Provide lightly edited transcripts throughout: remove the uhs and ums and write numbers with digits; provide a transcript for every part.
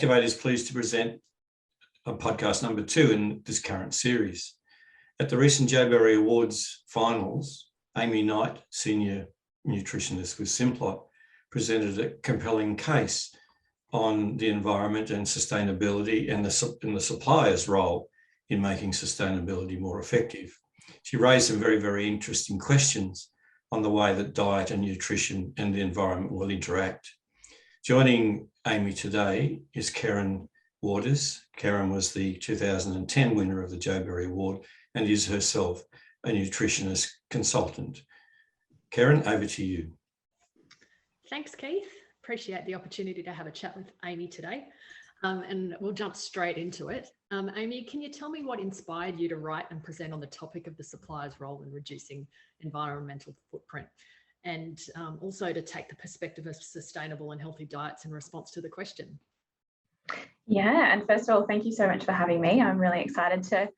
Activate is pleased to present podcast number 2 in this current series. At the recent Joe Barry Awards finals, Amy Knight, Senior Nutritionist with Simplot, presented a compelling case on the environment and sustainability and the supplier's role in making sustainability more effective. She raised some very, very interesting questions on the way that diet and nutrition and the environment will interact. Joining Amy today is Kerryn Waters. Kerryn was the 2010 winner of the Joe Barry Award and is herself a nutritionist consultant. Kerryn, over to you. Thanks, Keith. Appreciate the opportunity to have a chat with Amy today. And we'll jump straight into it. Amy, can you tell me what inspired you to write and present on the topic of the supplier's role in reducing environmental footprint, and also to take the perspective of sustainable and healthy diets in response to the question? Yeah, and first of all, thank you so much for having me. I'm really excited to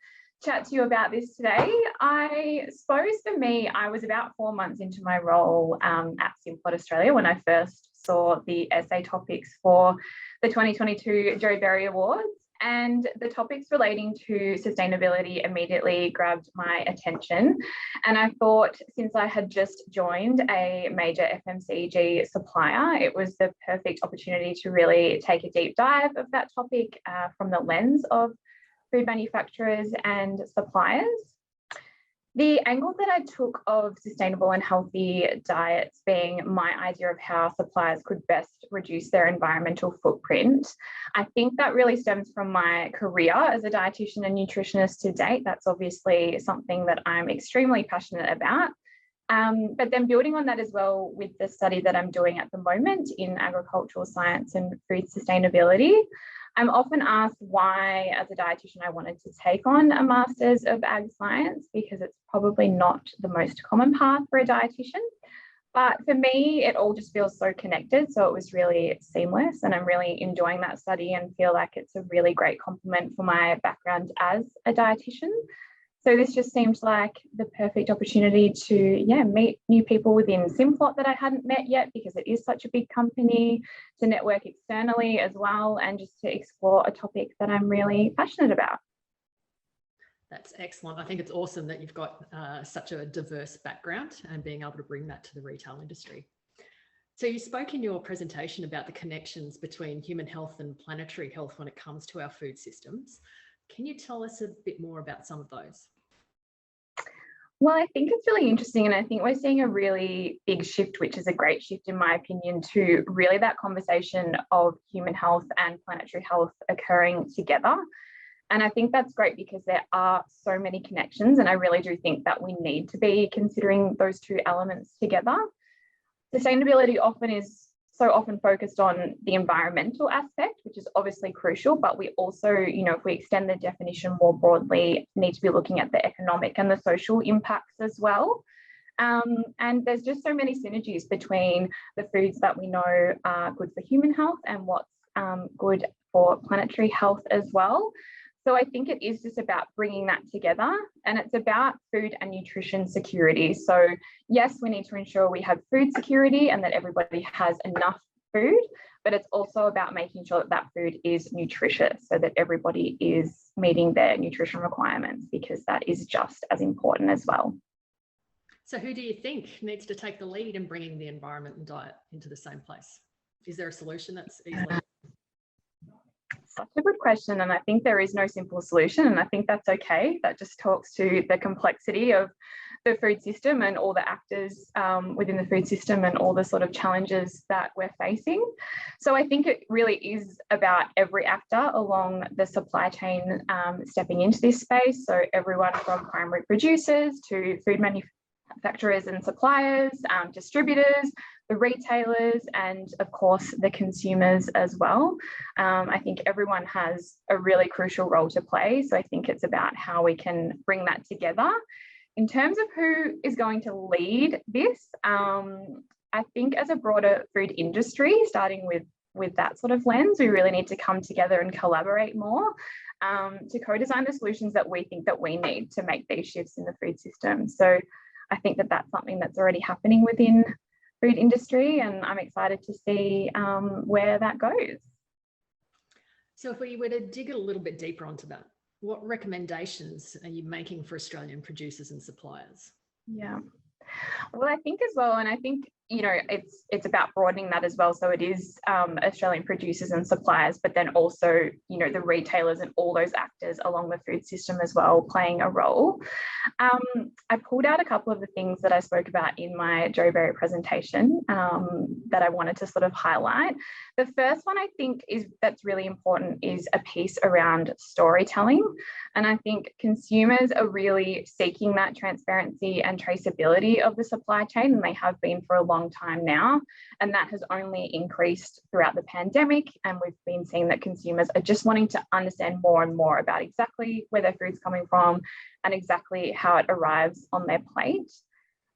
chat to you about this today. I suppose for me, I was about 4 months into my role at Simplot Australia when I first saw the essay topics for the 2022 Joe Barry Awards, and the topics relating to sustainability immediately grabbed my attention. And I thought, since I had just joined a major FMCG supplier, it was the perfect opportunity to really take a deep dive of that topic from the lens of food manufacturers and suppliers. The angle that I took of sustainable and healthy diets being my idea of how suppliers could best reduce their environmental footprint, I think that really stems from my career as a dietitian and nutritionist to date. That's obviously something that I'm extremely passionate about. But then building on that as well with the study that I'm doing at the moment in agricultural science and food sustainability, I'm often asked why, as a dietitian, I wanted to take on a Masters of Ag Science, because it's probably not the most common path for a dietitian. But for me, it all just feels so connected. So it was really seamless, and I'm really enjoying that study and feel like it's a really great complement for my background as a dietitian. So this just seemed like the perfect opportunity to, meet new people within Simplot that I hadn't met yet, because it is such a big company, to network externally as well, and just to explore a topic that I'm really passionate about. That's excellent. I think it's awesome that you've got such a diverse background and being able to bring that to the retail industry. So you spoke in your presentation about the connections between human health and planetary health when it comes to our food systems. Can you tell us a bit more about some of those? Well, I think it's really interesting, and I think we're seeing a really big shift, which is a great shift in my opinion, to really that conversation of human health and planetary health occurring together. And I think that's great because there are so many connections, and I really do think that we need to be considering those two elements together. Sustainability so often focused on the environmental aspect, which is obviously crucial, but we also, if we extend the definition more broadly, need to be looking at the economic and the social impacts as well. And there's just so many synergies between the foods that we know are good for human health and what's good for planetary health as well. So I think it is just about bringing that together, and it's about food and nutrition security. So yes, we need to ensure we have food security and that everybody has enough food, but it's also about making sure that that food is nutritious so that everybody is meeting their nutrition requirements, because that is just as important as well. So who do you think needs to take the lead in bringing the environment and diet into the same place? Is there a solution that's easily? Such a good question, and I think there is no simple solution, and I think that's okay. That just talks to the complexity of the food system and all the actors within the food system and all the sort of challenges that we're facing. So I think it really is about every actor along the supply chain stepping into this space. So everyone from primary producers to food manufacturers and suppliers, distributors, the retailers, and of course the consumers as well. I think everyone has a really crucial role to play. So I think it's about how we can bring that together. In terms of who is going to lead this, I think as a broader food industry, starting with that sort of lens, we really need to come together and collaborate more to co-design the solutions that we think that we need to make these shifts in the food system. So I think that that's something that's already happening within food industry, and I'm excited to see where that goes. So if we were to dig a little bit deeper onto that, what recommendations are you making for Australian producers and suppliers? Yeah. Well, I think as well, and I think, it's about broadening that as well. So it is Australian producers and suppliers, but then also, the retailers and all those actors along the food system as well playing a role. I pulled out a couple of the things that I spoke about in my Joe Berry presentation that I wanted to sort of highlight. The first one I think that's really important is a piece around storytelling. And I think consumers are really seeking that transparency and traceability of the supply chain, and they have been for a long time now. And that has only increased throughout the pandemic. And we've been seeing that consumers are just wanting to understand more and more about exactly where their food's coming from and exactly how it arrives on their plate.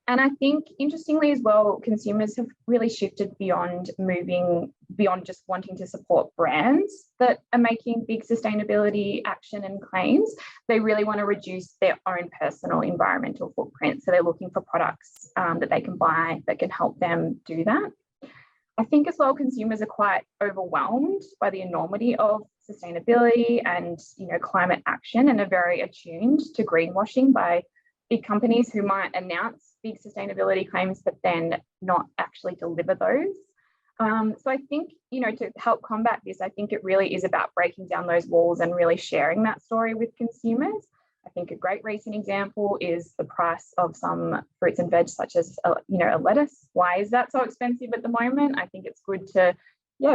And I think, interestingly as well, consumers have really shifted beyond just wanting to support brands that are making big sustainability action and claims. They really want to reduce their own personal environmental footprint. So they're looking for products that they can buy that can help them do that. I think as well, consumers are quite overwhelmed by the enormity of sustainability and climate action, and are very attuned to greenwashing by big companies who might announce big sustainability claims but then not actually deliver those. So I think, to help combat this, I think it really is about breaking down those walls and really sharing that story with consumers. I think a great recent example is the price of some fruits and veg, such as a lettuce. Why is that so expensive at the moment? I think it's good to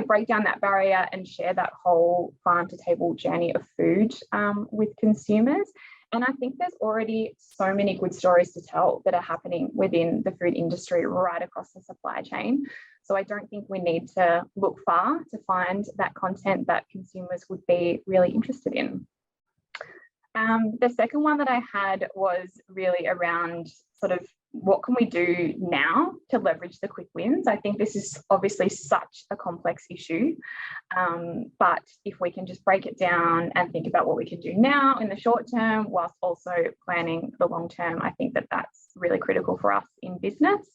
break down that barrier and share that whole farm to table journey of food with consumers. And I think there's already so many good stories to tell that are happening within the food industry right across the supply chain. So I don't think we need to look far to find that content that consumers would be really interested in. The second one that I had was really around sort of what can we do now to leverage the quick wins. I think this is obviously such a complex issue, but if we can just break it down and think about what we can do now in the short term whilst also planning the long term, I think that that's really critical for us in business.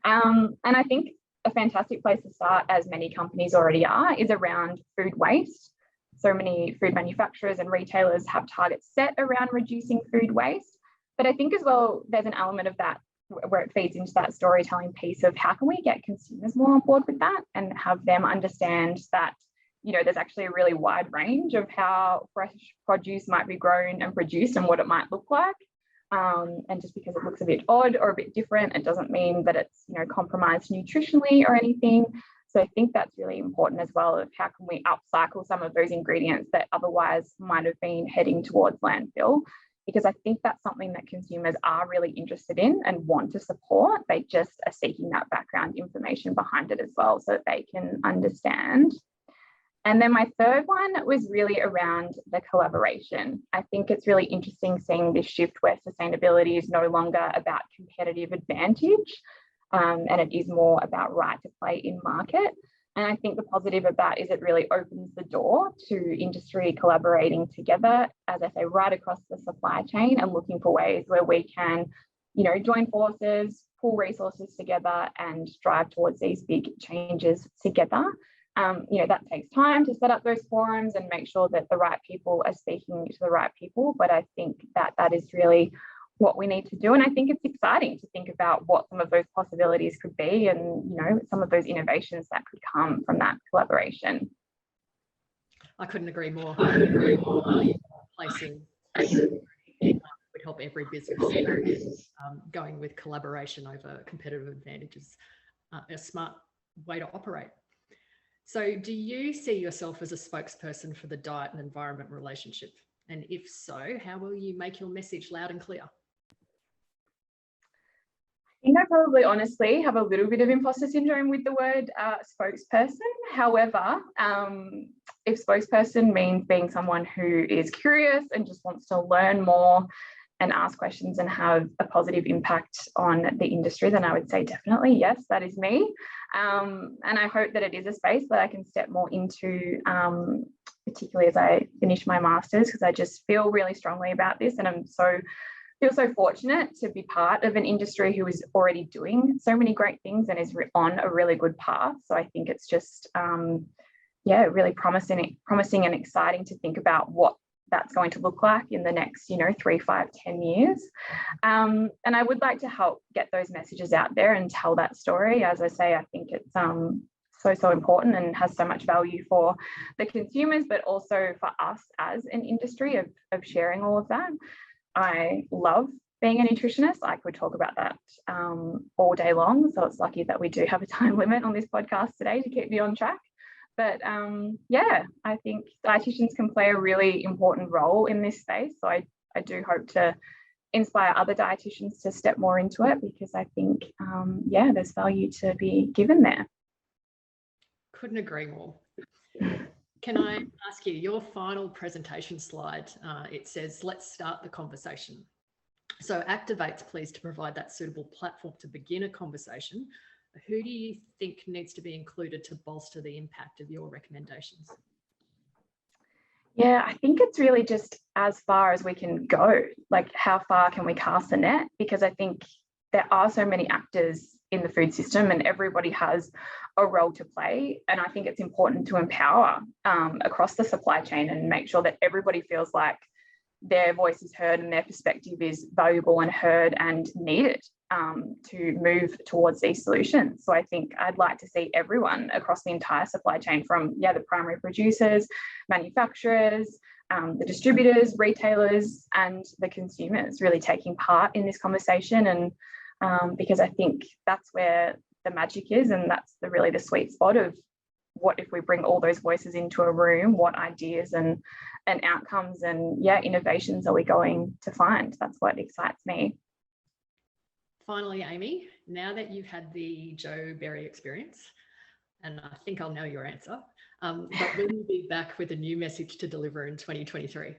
And I think a fantastic place to start, as many companies already are, is around food waste. So many food manufacturers and retailers have targets set around reducing food waste. But I think as well, there's an element of that where it feeds into that storytelling piece of how can we get consumers more on board with that and have them understand that, there's actually a really wide range of how fresh produce might be grown and produced and what it might look like. And just because it looks a bit odd or a bit different, it doesn't mean that it's, compromised nutritionally or anything. So I think that's really important as well, of how can we upcycle some of those ingredients that otherwise might have been heading towards landfill, because I think that's something that consumers are really interested in and want to support. They just are seeking that background information behind it as well so that they can understand. And then my third one was really around the collaboration. I think it's really interesting seeing this shift where sustainability is no longer about competitive advantage, and it is more about right to play in market. And I think the positive of that is it really opens the door to industry collaborating together, as I say, right across the supply chain, and looking for ways where we can, join forces, pull resources together and drive towards these big changes together. That takes time to set up those forums and make sure that the right people are speaking to the right people. But I think that is really what we need to do. And I think it's exciting to think about what some of those possibilities could be and, some of those innovations that could come from that collaboration. I couldn't agree more. Placing would help every business. Going with collaboration over competitive advantages, a smart way to operate. So do you see yourself as a spokesperson for the diet and environment relationship? And if so, how will you make your message loud and clear? I think I probably honestly have a little bit of imposter syndrome with the word spokesperson. However, if spokesperson means being someone who is curious and just wants to learn more and ask questions and have a positive impact on the industry, then I would say definitely, yes, that is me. And I hope that it is a space that I can step more into, particularly as I finish my master's, because I just feel really strongly about this, and feel so fortunate to be part of an industry who is already doing so many great things and is on a really good path. So I think it's just really promising and exciting to think about what that's going to look like in the next, 3, 5, 10 years. And I would like to help get those messages out there and tell that story. As I say, I think it's so important and has so much value for the consumers, but also for us as an industry of sharing all of that. I love being a nutritionist. I could talk about that all day long. So it's lucky that we do have a time limit on this podcast today to keep me on track. But I think dietitians can play a really important role in this space. So I do hope to inspire other dietitians to step more into it, because I think, there's value to be given there. Couldn't agree more. Can I ask you, your final presentation slide, it says, let's start the conversation. So Activate's pleased to provide that suitable platform to begin a conversation. Who do you think needs to be included to bolster the impact of your recommendations? Yeah, I think it's really just as far as we can go. Like, how far can we cast the net? Because I think there are so many actors in the food system and everybody has a role to play. And I think it's important to empower across the supply chain and make sure that everybody feels like their voice is heard and their perspective is valuable and heard and needed to move towards these solutions. So I think I'd like to see everyone across the entire supply chain, from the primary producers, manufacturers, the distributors, retailers, and the consumers really taking part in this conversation. And because I think that's where the magic is, and that's really the sweet spot of what if we bring all those voices into a room, what ideas and outcomes and innovations are we going to find? That's what excites me. Finally, Amy, now that you've had the Joe Berry experience, and I think I'll know your answer, but will you be back with a new message to deliver in 2023?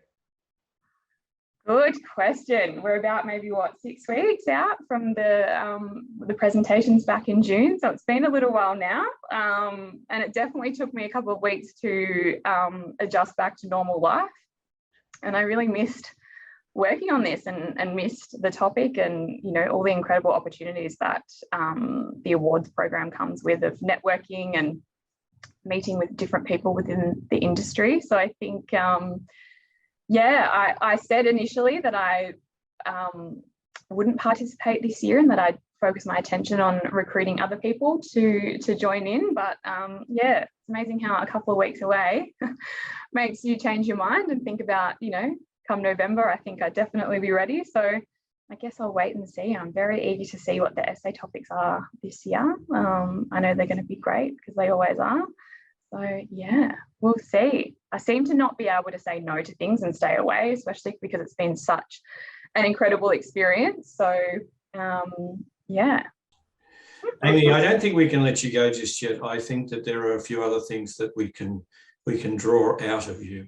Good question. We're about maybe 6 weeks out from the presentations back in June, so it's been a little while now, and it definitely took me a couple of weeks to adjust back to normal life, and I really missed working on this and missed the topic and all the incredible opportunities that the awards program comes with, of networking and meeting with different people within the industry. So I think I said initially that I wouldn't participate this year and that I'd focus my attention on recruiting other people to join in. But it's amazing how a couple of weeks away makes you change your mind and think about, come November, I think I'd definitely be ready. So I guess I'll wait and see. I'm very eager to see what the essay topics are this year. I know they're going to be great because they always are. So we'll see. I seem to not be able to say no to things and stay away, especially because it's been such an incredible experience. So Amy, I don't think we can let you go just yet. I think that there are a few other things that we can draw out of you.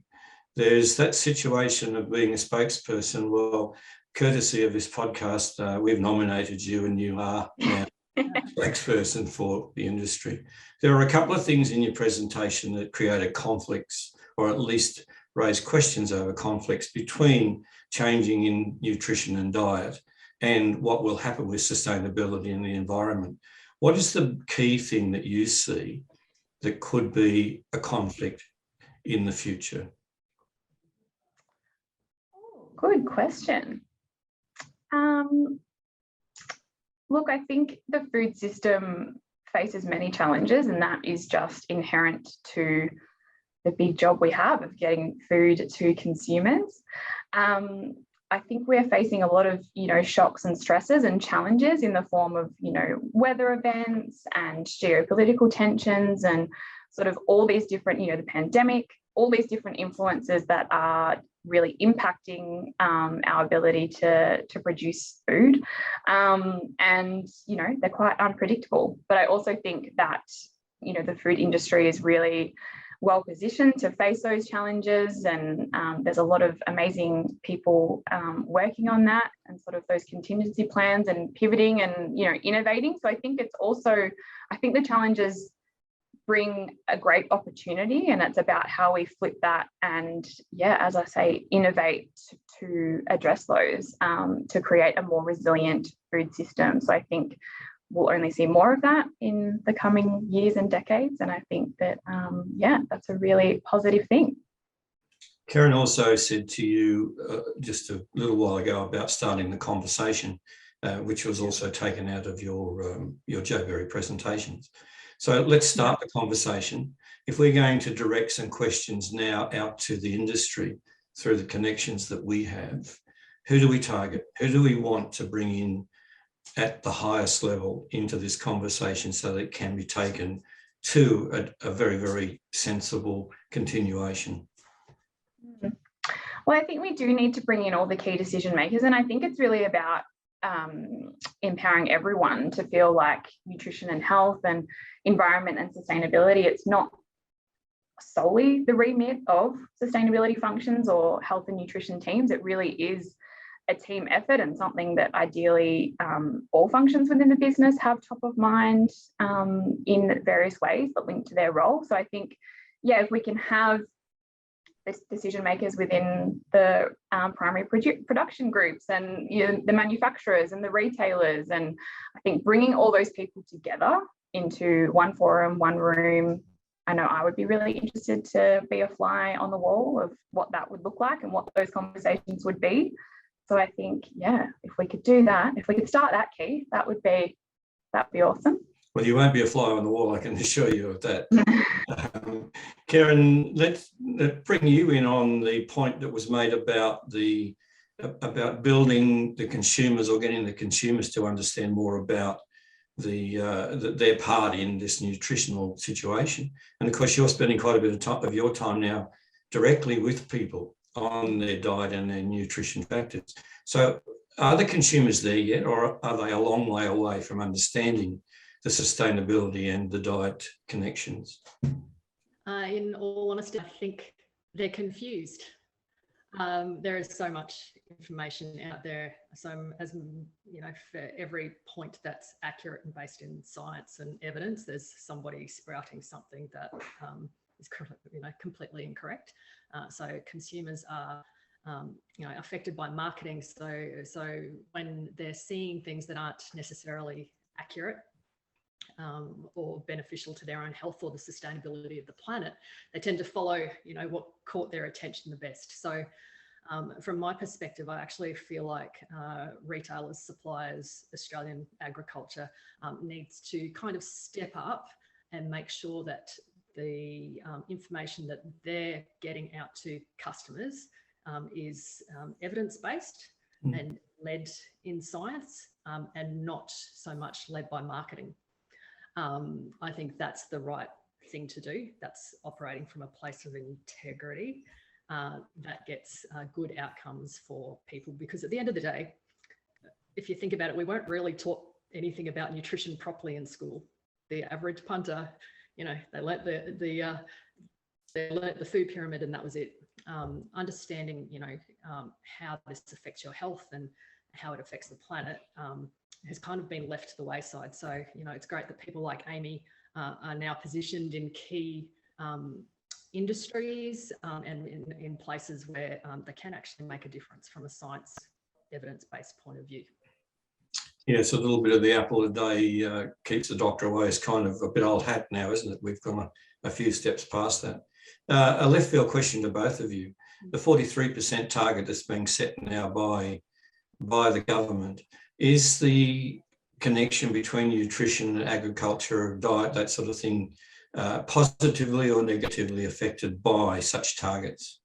There's that situation of being a spokesperson. Well, courtesy of this podcast, we've nominated you and you are now spokesperson for the industry. There are a couple of things in your presentation that created conflicts, or at least raise questions over conflicts between changing in nutrition and diet and what will happen with sustainability in the environment. What is the key thing that you see that could be a conflict in the future? Good question. Look, I think the food system faces many challenges, and that is just inherent to the big job we have of getting food to consumers. I think we're facing a lot of, shocks and stresses and challenges in the form of, weather events and geopolitical tensions and sort of all these different, the pandemic, all these different influences that are really impacting our ability to produce food. And, they're quite unpredictable. But I also think that, the food industry is really well positioned to face those challenges, and there's a lot of amazing people working on that and sort of those contingency plans and pivoting and innovating. So I think the challenges bring a great opportunity, and it's about how we flip that and as I say, innovate to address those, to create a more resilient food system. So I think we'll only see more of that in the coming years and decades. And I think that, that's a really positive thing. Kerryn also said to you just a little while ago about starting the conversation, which was also taken out of your Joeberry presentations. So let's start the conversation. If we're going to direct some questions now out to the industry through the connections that we have, who do we target? Who do we want to bring in at the highest level into this conversation so that it can be taken to a very, very sensible continuation? Well, I think we do need to bring in all the key decision makers, and I think it's really about empowering everyone to feel like nutrition and health and environment and sustainability, it's not solely the remit of sustainability functions or health and nutrition teams. It really is a team effort, and something that ideally all functions within the business have top of mind in various ways that link to their role. So I think, if we can have decision makers within the primary production groups and the manufacturers and the retailers, and I think bringing all those people together into one forum, one room. I know I would be really interested to be a fly on the wall of what that would look like and what those conversations would be. So I think, if we could do that, if we could start that, Keith, that'd be awesome. Well, you won't be a fly on the wall, I can assure you of that. Kerryn, let's bring you in on the point that was made about building the consumers, or getting the consumers to understand more about their part in this nutritional situation. And of course, you're spending quite a bit of your time now directly with people on their diet and their nutrition factors. So are the consumers there yet, or are they a long way away from understanding the sustainability and the diet connections? In all honesty, I think they're confused. There is so much information out there. So, as you know, for every point that's accurate and based in science and evidence, there's somebody sprouting something that is, completely incorrect. So consumers are, affected by marketing. So when they're seeing things that aren't necessarily accurate or beneficial to their own health or the sustainability of the planet, they tend to follow, what caught their attention the best. So from my perspective, I actually feel like retailers, suppliers, Australian agriculture needs to kind of step up and make sure that the information that they're getting out to customers is evidence-based and led in science and not so much led by marketing. I think that's the right thing to do. That's operating from a place of integrity that gets good outcomes for people, because at the end of the day, if you think about it, we weren't really taught anything about nutrition properly in school. The average punter, they learnt the food pyramid and that was it. Understanding, how this affects your health and how it affects the planet has kind of been left to the wayside. So, it's great that people like Amy are now positioned in key industries and in places where they can actually make a difference from a science evidence-based point of view. Yeah, it's a little bit of the apple a day keeps the doctor away. It's kind of a bit old hat now, isn't it? We've gone a few steps past that. A left field question to both of you. The 43% target that's being set now by the government, is the connection between nutrition and agriculture, diet, that sort of thing, positively or negatively affected by such targets?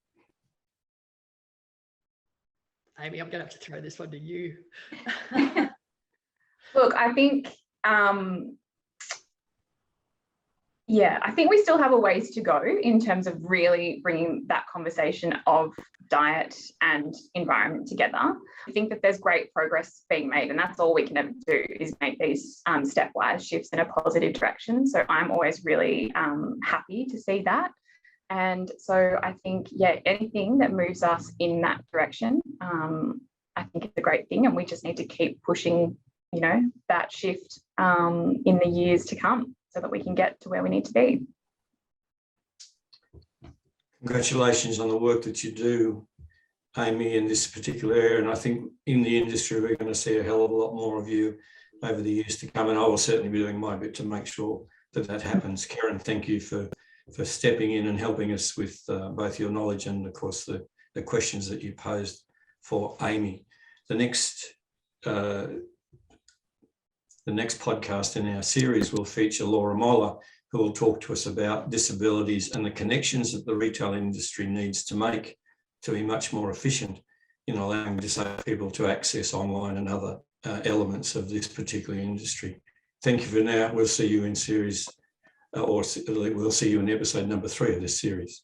Amy, I'm going to have to throw this one to you. Look, I think, I think we still have a ways to go in terms of really bringing that conversation of diet and environment together. I think that there's great progress being made, and that's all we can ever do is make these stepwise shifts in a positive direction. So I'm always really happy to see that. And so I think, anything that moves us in that direction, I think it's a great thing, and we just need to keep pushing, that shift in the years to come so that we can get to where we need to be. Congratulations on the work that you do, Amy, in this particular area. And I think in the industry, we're going to see a hell of a lot more of you over the years to come, and I will certainly be doing my bit to make sure that that happens. Kerryn, thank you for stepping in and helping us with both your knowledge and, of course, the questions that you posed for Amy. The next podcast in our series will feature Laura Moller, who will talk to us about disabilities and the connections that the retail industry needs to make to be much more efficient in allowing disabled people to access online and other elements of this particular industry. Thank you for now. We'll see you in series, or we'll see you in episode number 3 of this series.